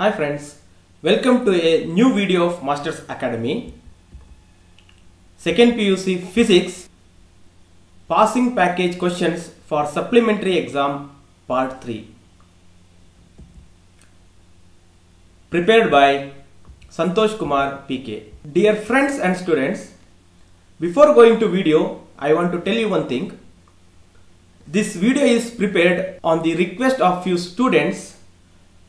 Hi friends, welcome to a new video of Masters Academy. Second PUC Physics Passing Package Questions for Supplementary Exam Part 3. Prepared by Santosh Kumar PK. Dear friends and students, before going to video, I want to tell you one thing. This video is prepared on the request of few students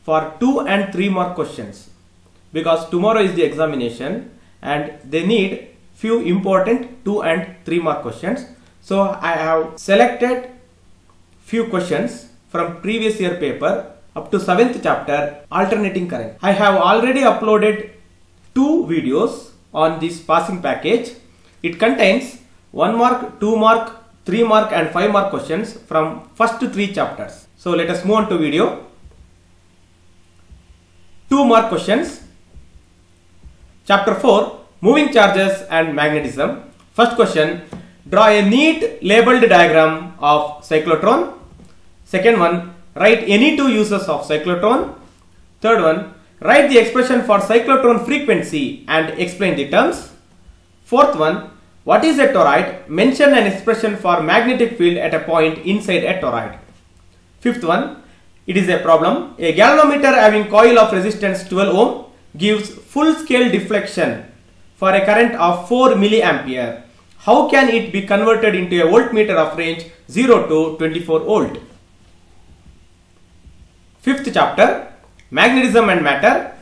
for 2 and 3 mark questions, because tomorrow is the examination and they need few important 2 and 3 mark questions. So I have selected few questions from previous year paper up to 7th chapter, alternating current. I have already uploaded 2 videos on this passing package. It contains 1 mark, 2 mark, 3 mark and 5 mark questions from first 3 chapters. So let us move on to video. 2 mark questions. Chapter 4, Moving Charges and Magnetism. First question, draw a neat labeled diagram of cyclotron. Second one, write any 2 uses of cyclotron. Third one, write the expression for cyclotron frequency and explain the terms. Fourth one, what is a toroid? Mention an expression for magnetic field at a point inside a toroid. Fifth one, it is a problem. A galvanometer having coil of resistance 12 ohm gives full scale deflection for a current of 4 milliampere. How can it be converted into a voltmeter of range 0 to 24 volt? Fifth chapter, Magnetism and Matter.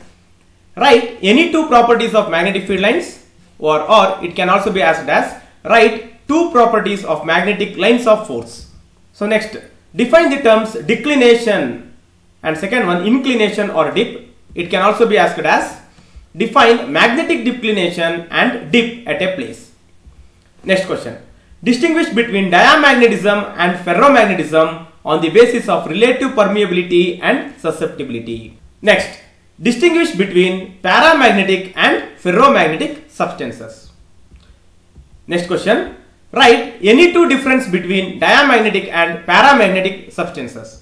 Write any 2 properties of magnetic field lines, or it can also be asked as write 2 properties of magnetic lines of force. So next, define the terms declination and second one inclination or dip. It can also be asked as define magnetic declination and dip at a place. Next question, distinguish between diamagnetism and ferromagnetism on the basis of relative permeability and susceptibility. Next, distinguish between paramagnetic and ferromagnetic substances. Next question, write any 2 difference between diamagnetic and paramagnetic substances.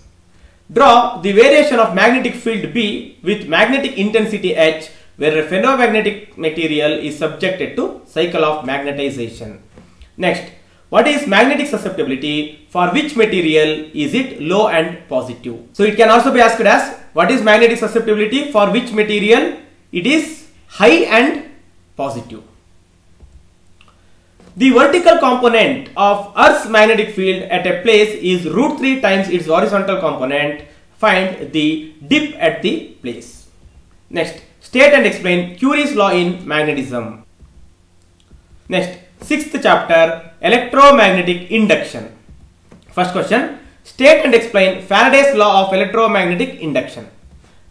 Draw the variation of magnetic field B with magnetic intensity H where a ferromagnetic material is subjected to cycle of magnetization. Next, what is magnetic susceptibility? For which material is it low and positive? So it can also be asked as what is magnetic susceptibility? For which material it is high and positive. The vertical component of Earth's magnetic field at a place is √3 times its horizontal component. Find the dip at the place. Next, state and explain Curie's law in magnetism. Next, 6th chapter, Electromagnetic Induction. First question, state and explain Faraday's law of electromagnetic induction.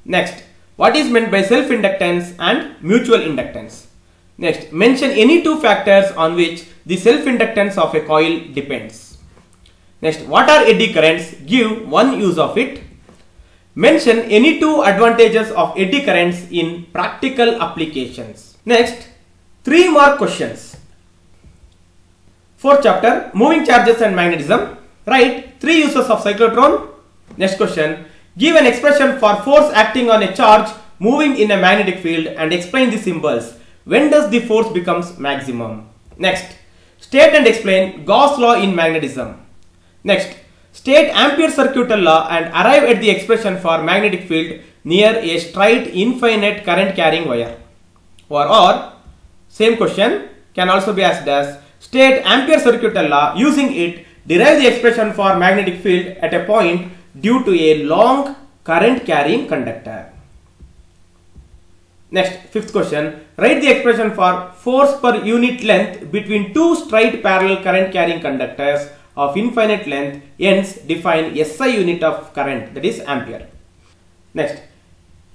Next, what is meant by self-inductance and mutual inductance? Next, mention any 2 factors on which the self-inductance of a coil depends. Next, what are eddy currents? Give 1 use of it. Mention any 2 advantages of eddy currents in practical applications. Next, 3 more questions. 4th chapter, Moving Charges and Magnetism. Write 3 uses of cyclotron. Next question, give an expression for force acting on a charge moving in a magnetic field and explain the symbols. When does the force becomes maximum? Next, state and explain Gauss law in magnetism. Next, state Ampere's circuital law and arrive at the expression for magnetic field near a straight infinite current carrying wire. Or same question can also be asked as state Ampere's circuital law, using it derive the expression for magnetic field at a point due to a long current carrying conductor. Next, 5th question, write the expression for force per unit length between 2 straight parallel current carrying conductors of infinite length, hence define SI unit of current, that is ampere. Next,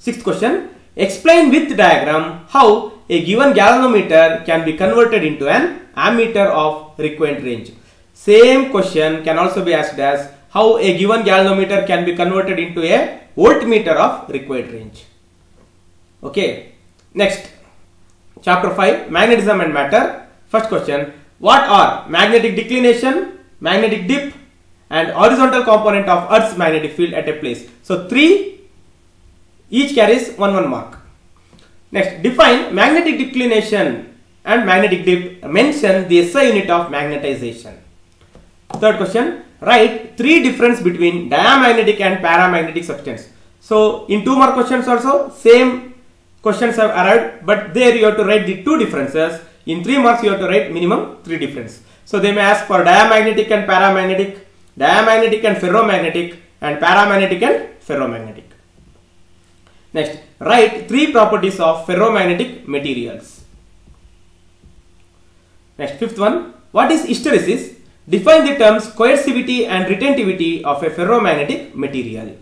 6th question, explain with diagram how a given galvanometer can be converted into an ammeter of required range. Same question can also be asked as how a given galvanometer can be converted into a voltmeter of required range. Okay, next, chapter 5, Magnetism and Matter. First question, what are magnetic declination, magnetic dip and horizontal component of Earth's magnetic field at a place? So 3 Each carries 1 mark. Next, define magnetic declination and magnetic dip. Mention the SI unit of magnetization. Third question, write 3 difference between diamagnetic and paramagnetic substance. So in 2 more questions also same questions have arrived, but there you have to write the 2 differences. In 3 marks you have to write minimum 3 difference. So they may ask for diamagnetic and paramagnetic, diamagnetic and ferromagnetic, and paramagnetic and ferromagnetic. Next, write 3 properties of ferromagnetic materials. Next, 5th one, what is hysteresis? Define the terms coercivity and retentivity of a ferromagnetic material.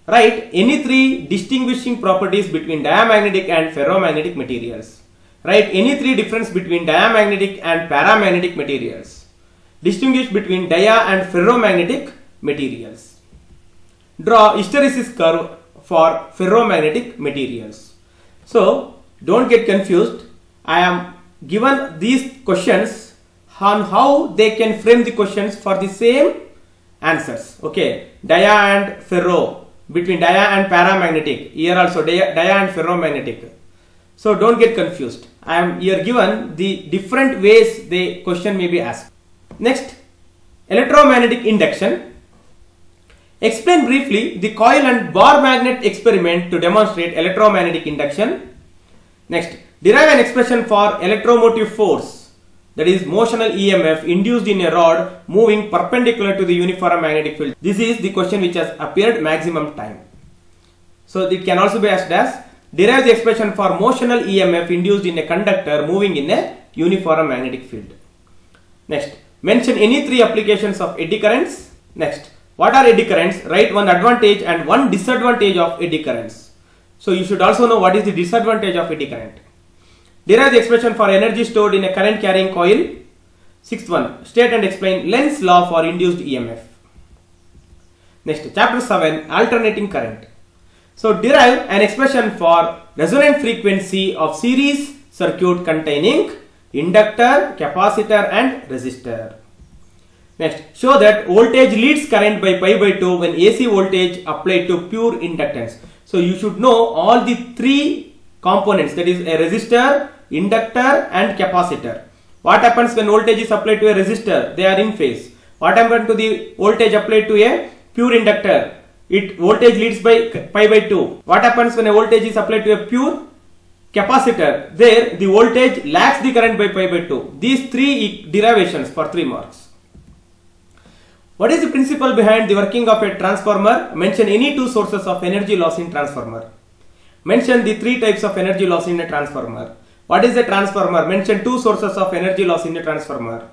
Write any 3 distinguishing properties between diamagnetic and ferromagnetic materials. Write any 3 difference between diamagnetic and paramagnetic materials. Distinguish between dia and ferromagnetic materials. Draw hysteresis curve for ferromagnetic materials. So don't get confused. I am given these questions on how they can frame the questions for the same answers. Okay, dia and ferro, between dia and paramagnetic, here also dia and ferromagnetic. So don't get confused. I am here given the different ways the question may be asked. Next, electromagnetic induction. Explain briefly the coil and bar magnet experiment to demonstrate electromagnetic induction. Next, derive an expression for electromotive force, that is motional EMF induced in a rod moving perpendicular to the uniform magnetic field. This is the question which has appeared maximum time. So it can also be asked as derive the expression for motional EMF induced in a conductor moving in a uniform magnetic field. Next, mention any 3 applications of eddy currents. Next, what are eddy currents? Write 1 advantage and 1 disadvantage of eddy currents. So you should also know what is the disadvantage of eddy current. Derive the expression for energy stored in a current carrying coil. 6th one, state and explain Lenz's law for induced EMF. Next, chapter 7, alternating current. So derive an expression for resonant frequency of series circuit containing inductor, capacitor and resistor. Next, show that voltage leads current by pi by 2 when AC voltage applied to pure inductance. So you should know all the 3 components, that is a resistor, inductor and capacitor. What happens when voltage is applied to a resistor? They are in phase. What happens to the voltage applied to a pure inductor? Voltage leads by pi by 2. What happens when a voltage is applied to a pure capacitor? There the voltage lags the current by pi by 2. These 3 derivations for 3 marks. What is the principle behind the working of a transformer? Mention any 2 sources of energy loss in transformer. Mention the 3 types of energy loss in a transformer. What is a transformer? Mention 2 sources of energy loss in a transformer.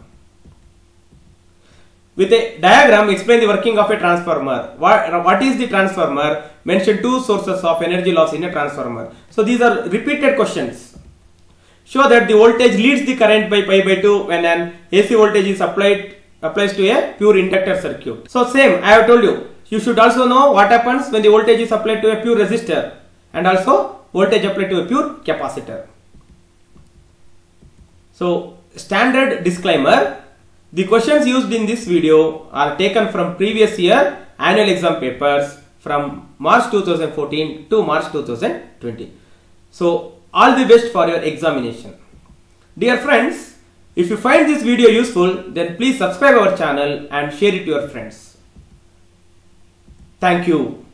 With a diagram, explain the working of a transformer. What is the transformer? Mention 2 sources of energy loss in a transformer. So these are repeated questions. Show that the voltage leads the current by pi by 2 when an AC voltage is applies to a pure inductor circuit. So same, I have told you. You should also know what happens when the voltage is applied to a pure resistor and also voltage applied to a pure capacitor. So standard disclaimer, the questions used in this video are taken from previous year annual exam papers from March 2014 to March 2020. So all the best for your examination. Dear friends, if you find this video useful, then please subscribe our channel and share it to your friends. Thank you.